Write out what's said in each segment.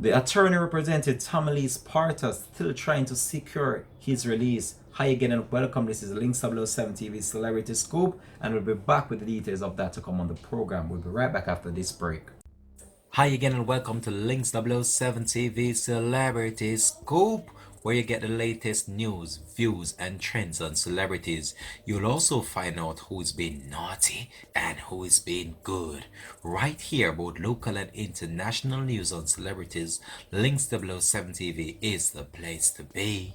The attorney represented Tommy Sparta still trying to secure his release. Hi again and welcome. This is Links 007 TV Celebrity Scoop, and we'll be back with the details of that to come on the program. We'll be right back after this break. Hi again and welcome to Links 007 TV Celebrity Scoop, where you get the latest news, views, and trends on celebrities. You'll also find out who's been naughty and who is being good. Right here, both local and international news on celebrities, Links 007 TV is the place to be.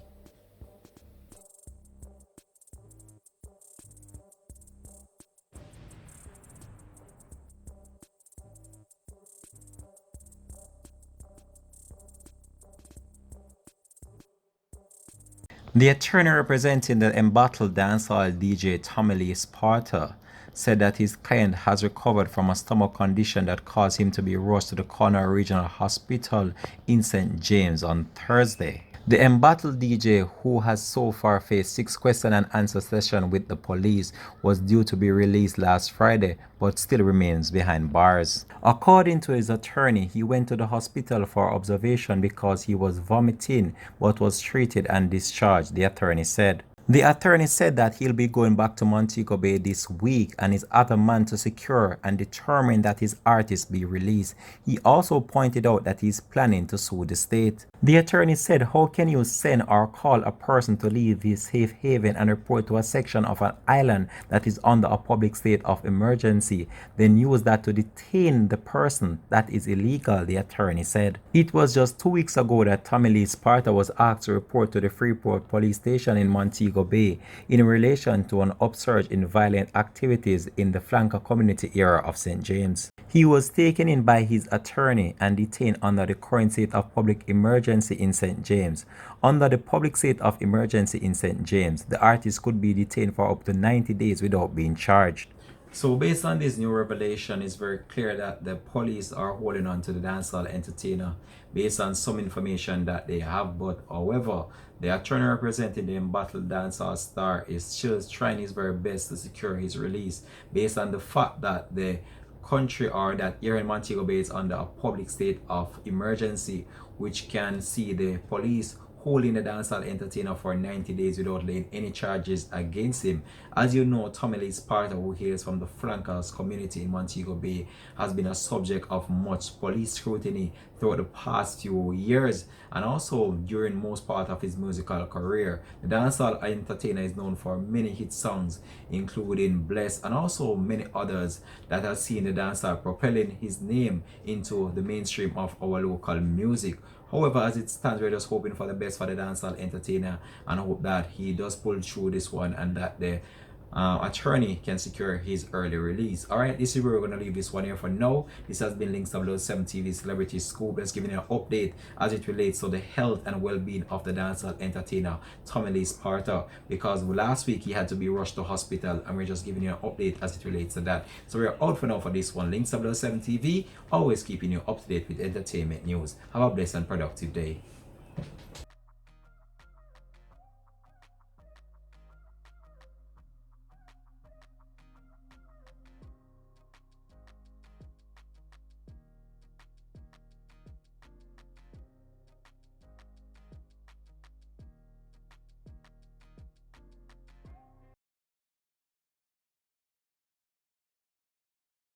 The attorney representing the embattled dancehall DJ Tommy Lee Sparta said that his client has recovered from a stomach condition that caused him to be rushed to the Cornwall Regional Hospital in St. James on Thursday. The embattled DJ, who has so far faced 6 question and answer sessions with the police, was due to be released last Friday but still remains behind bars. According to his attorney, he went to the hospital for observation because he was vomiting but was treated and discharged, the attorney said. The attorney said that he'll be going back to Montego Bay this week and is adamant to secure and determine that his artist be released. He also pointed out that he's planning to sue the state. The attorney said, "How can you send or call a person to leave his safe haven and report to a section of an island that is under a public state of emergency, then use that to detain the person? That is illegal," the attorney said. It was just 2 weeks ago that Tommy Lee Sparta was asked to report to the Freeport police station in Montego Bay in relation to an upsurge in violent activities in the flanker community area of St. James. He was taken in by his attorney and detained under the current state of public emergency in St. James. Under the public state of emergency in St. James, the artist could be detained for up to 90 days without being charged. So based on this new revelation, it's very clear that the police are holding on to the dancehall entertainer based on some information that they have. But however, the attorney representing the embattled dancehall star is still trying his very best to secure his release based on the fact that the country or that here in Montego Bay is under a public state of emergency, which can see the police holding the dancehall entertainer for 90 days without laying any charges against him. As you know, Tommy Lee Sparta, who hails from the flankers community in Montego Bay, has been a subject of much police scrutiny throughout the past few years and also during most part of his musical career. The dancehall entertainer is known for many hit songs, including Bless and also many others that have seen the dancehall propelling his name into the mainstream of our local music. However, as it stands, we're just hoping for the best for the dancehall entertainer and hope that he does pull through this one and that the attorney can secure his early release. Alright, this is where we're going to leave this one here for now. This has been Links 007 TV Celebrity Scoop. Let's give you an update as it relates to the health and well-being of the dancehall entertainer Tommy Lee Sparta, because last week he had to be rushed to hospital, and we're just giving you an update as it relates to that. So we're out for now for this one. Links 007 TV, always keeping you up to date with entertainment news. Have a blessed and productive day.